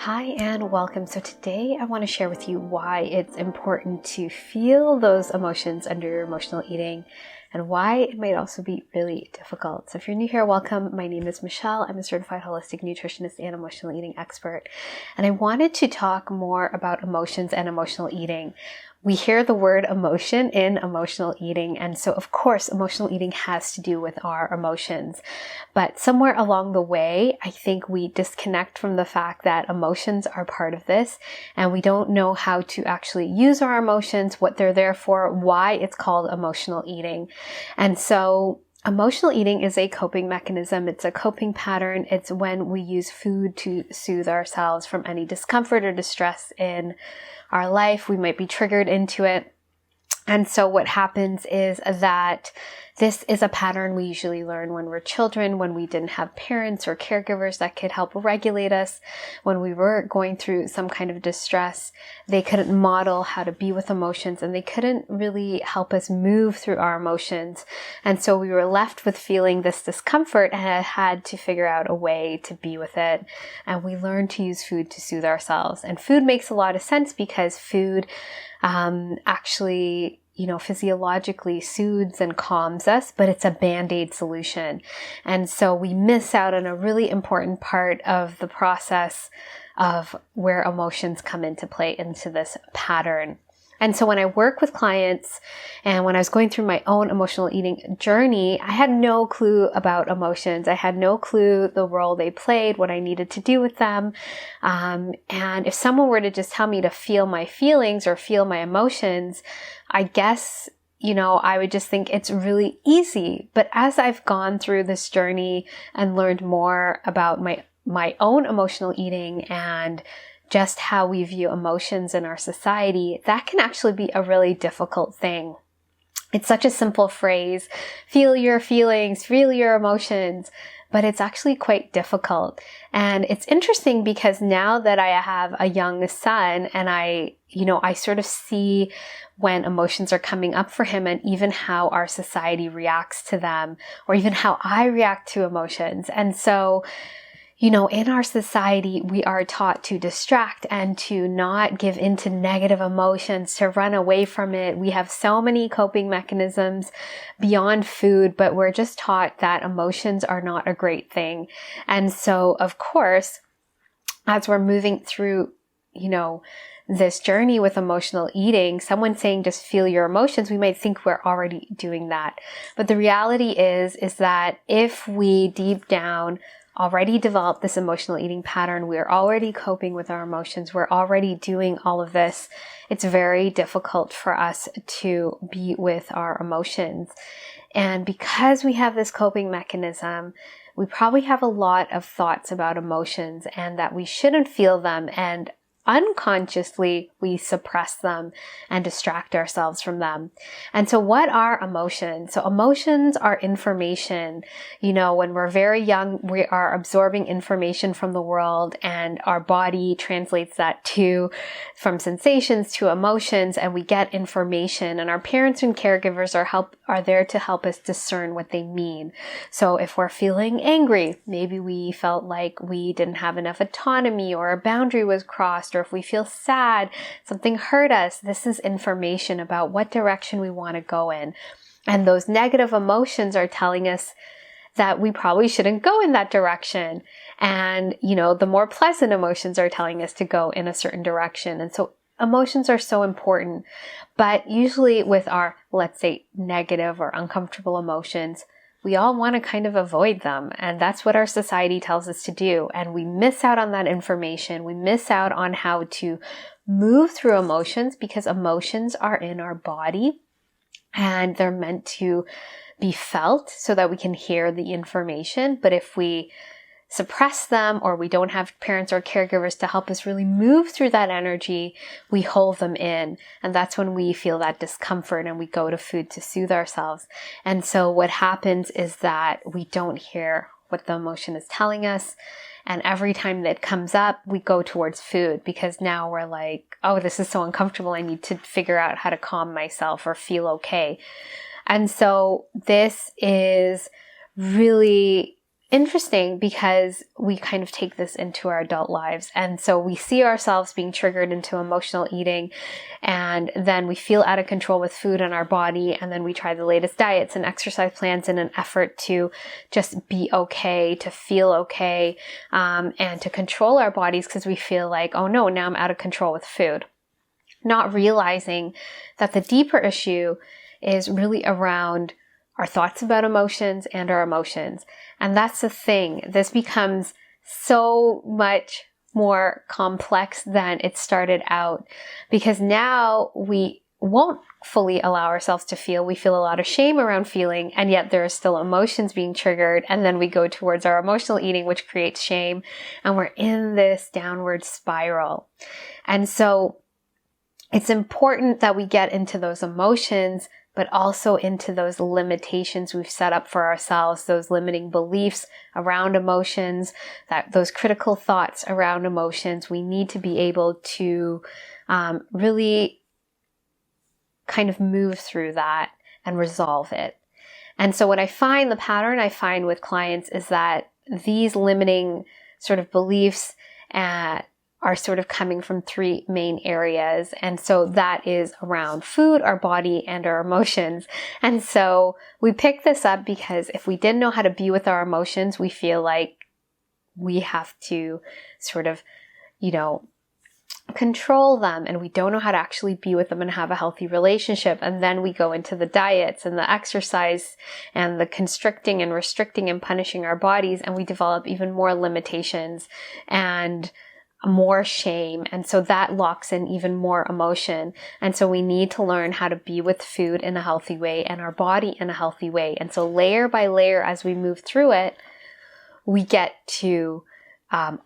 Hi and welcome. So today I want to share with you why it's important to feel those emotions under your emotional eating and why it might also be really difficult. So if you're new here, welcome. My name is Michelle. I'm a certified holistic nutritionist and emotional eating expert. And I wanted to talk more about emotions and emotional eating. We hear the word emotion in emotional eating, and so of course emotional eating has to do with our emotions. But somewhere along the way, I think we disconnect from the fact that emotions are part of this, and we don't know how to actually use our emotions, what they're there for, why it's called emotional eating. And so emotional eating is a coping mechanism. It's a coping pattern. It's when we use food to soothe ourselves from any discomfort or distress in our life. We might be triggered into it. And so what happens is that this is a pattern we usually learn when we're children, when we didn't have parents or caregivers that could help regulate us, when we were going through some kind of distress. They couldn't model how to be with emotions, and they couldn't really help us move through our emotions. And so we were left with feeling this discomfort and had to figure out a way to be with it. And we learned to use food to soothe ourselves. And food makes a lot of sense because food actually, physiologically soothes and calms us, but it's a band-aid solution. And so we miss out on a really important part of the process of where emotions come into play into this pattern. And so when I work with clients and when I was going through my own emotional eating journey, I had no clue about emotions. I had no clue the role they played, what I needed to do with them. And if someone were to just tell me to feel my feelings or feel my emotions, I guess, I would just think it's really easy. But as I've gone through this journey and learned more about my own emotional eating and just how we view emotions in our society, that can actually be a really difficult thing. It's such a simple phrase, feel your feelings, feel your emotions, but it's actually quite difficult. And it's interesting because now that I have a young son and I sort of see when emotions are coming up for him and even how our society reacts to them, or even how I react to emotions. And so in our society, we are taught to distract and to not give into negative emotions, to run away from it. We have so many coping mechanisms beyond food, but we're just taught that emotions are not a great thing. And so, of course, as we're moving through, this journey with emotional eating, someone saying just feel your emotions, we might think we're already doing that. But the reality is that if we deep down already developed this emotional eating pattern, we're already coping with our emotions, we're already doing all of this, it's very difficult for us to be with our emotions. And because we have this coping mechanism, we probably have a lot of thoughts about emotions and that we shouldn't feel them, and unconsciously we suppress them and distract ourselves from them. And so what are emotions? So emotions are information. When we're very young, we are absorbing information from the world, and our body translates that from sensations to emotions, and we get information, and our parents and caregivers are there to help us discern what they mean. So if we're feeling angry, maybe we felt like we didn't have enough autonomy or a boundary was crossed, or if we feel sad, something hurt us, this is information about what direction we want to go in. And those negative emotions are telling us that we probably shouldn't go in that direction. And, the more pleasant emotions are telling us to go in a certain direction. And so emotions are so important. But usually with our, let's say, negative or uncomfortable emotions, we all want to kind of avoid them. And that's what our society tells us to do. And we miss out on that information. We miss out on how to move through emotions, because emotions are in our body and they're meant to be felt so that we can hear the information. But if we suppress them, or we don't have parents or caregivers to help us really move through that energy, we hold them in. And that's when we feel that discomfort and we go to food to soothe ourselves. And so what happens is that we don't hear what the emotion is telling us. And every time that comes up, we go towards food, because now we're like, oh, this is so uncomfortable. I need to figure out how to calm myself or feel okay. And so this is really interesting because we kind of take this into our adult lives. And so we see ourselves being triggered into emotional eating, and then we feel out of control with food in our body. And then we try the latest diets and exercise plans in an effort to just be okay, to feel okay, and to control our bodies because we feel like, oh no, now I'm out of control with food. Not realizing that the deeper issue is really around our thoughts about emotions and our emotions. And that's the thing. This becomes so much more complex than it started out, because now we won't fully allow ourselves to feel. We feel a lot of shame around feeling, and yet there are still emotions being triggered. And then we go towards our emotional eating, which creates shame. And we're in this downward spiral. And so it's important that we get into those emotions, but also into those limitations we've set up for ourselves, those limiting beliefs around emotions, that those critical thoughts around emotions. We need to be able to really kind of move through that and resolve it. And so what I find, the pattern I find with clients is that these limiting sort of beliefs are sort of coming from three main areas. And so that is around food, our body, and our emotions. And so we picked this up because if we didn't know how to be with our emotions, we feel like we have to sort of, control them, and we don't know how to actually be with them and have a healthy relationship. And then we go into the diets and the exercise and the constricting and restricting and punishing our bodies, and we develop even more limitations and more shame. And so that locks in even more emotion. And so we need to learn how to be with food in a healthy way and our body in a healthy way. And so layer by layer, as we move through it, we get to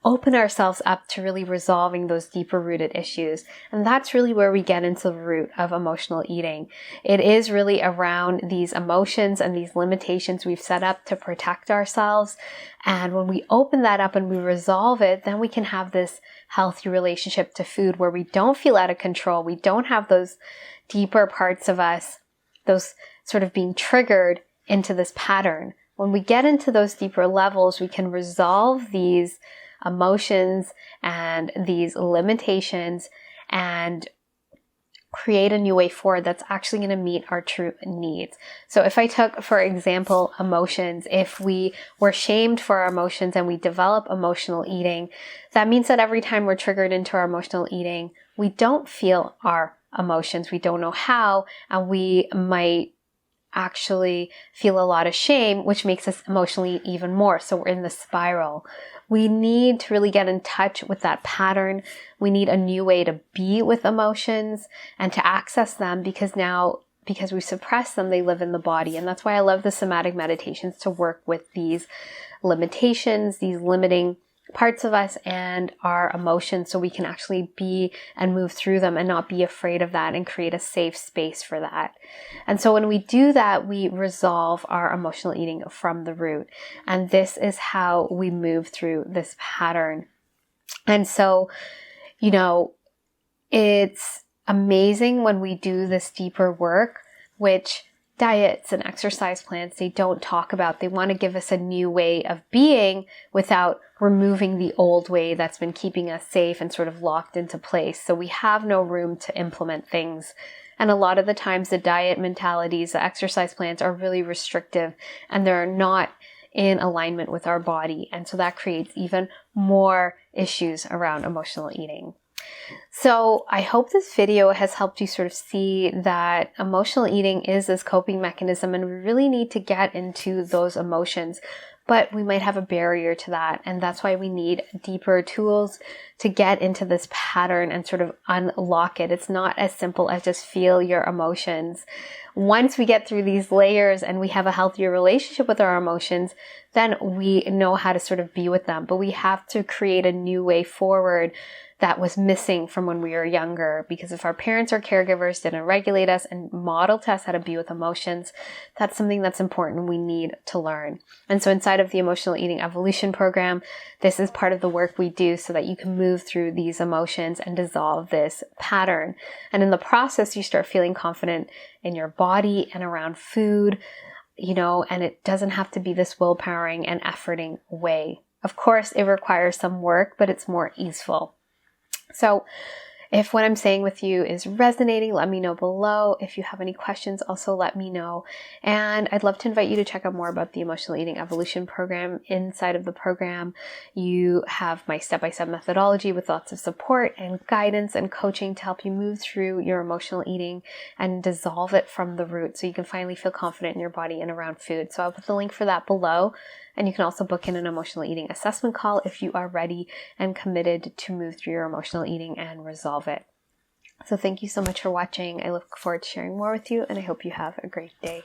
open ourselves up to really resolving those deeper rooted issues. And that's really where we get into the root of emotional eating. It is really around these emotions and these limitations we've set up to protect ourselves. And when we open that up and we resolve it, then we can have this healthy relationship to food where we don't feel out of control. We don't have those deeper parts of us, those sort of being triggered into this pattern. When we get into those deeper levels, we can resolve these emotions and these limitations and create a new way forward that's actually going to meet our true needs. So if I took, for example, emotions, if we were shamed for our emotions and we develop emotional eating, that means that every time we're triggered into our emotional eating, we don't feel our emotions. We don't know how, and we might actually feel a lot of shame, which makes us emotionally even more. So we're in the spiral. We need to really get in touch with that pattern. We need a new way to be with emotions and to access them, because we suppress them, they live in the body. And that's why I love the somatic meditations, to work with these limitations, these limiting parts of us and our emotions, so we can actually be and move through them and not be afraid of that and create a safe space for that. And so when we do that, we resolve our emotional eating from the root. And this is how we move through this pattern. And so, it's amazing when we do this deeper work, which diets and exercise plans, they don't talk about. They want to give us a new way of being without removing the old way that's been keeping us safe and sort of locked into place. So we have no room to implement things. And a lot of the times the diet mentalities, the exercise plans are really restrictive, and they're not in alignment with our body. And so that creates even more issues around emotional eating. So I hope this video has helped you sort of see that emotional eating is this coping mechanism, and we really need to get into those emotions, but we might have a barrier to that. And that's why we need deeper tools to get into this pattern and sort of unlock it. It's not as simple as just feel your emotions. Once we get through these layers and we have a healthier relationship with our emotions, then we know how to sort of be with them. But we have to create a new way forward that was missing from when we were younger, because if our parents or caregivers didn't regulate us and model to us how to be with emotions, that's something that's important we need to learn. And so inside of the Emotional Eating Evolution program, this is part of the work we do so that you can move through these emotions and dissolve this pattern. And in the process, you start feeling confident in your body and around food, and it doesn't have to be this willpowering and efforting way. Of course, it requires some work, but it's more easeful. So if what I'm saying with you is resonating, let me know below. If you have any questions, also let me know. And I'd love to invite you to check out more about the Emotional Eating Evolution program. Inside of the program, you have my step-by-step methodology with lots of support and guidance and coaching to help you move through your emotional eating and dissolve it from the root so you can finally feel confident in your body and around food. So I'll put the link for that below. And you can also book in an emotional eating assessment call if you are ready and committed to move through your emotional eating and resolve it. So thank you so much for watching. I look forward to sharing more with you, and I hope you have a great day.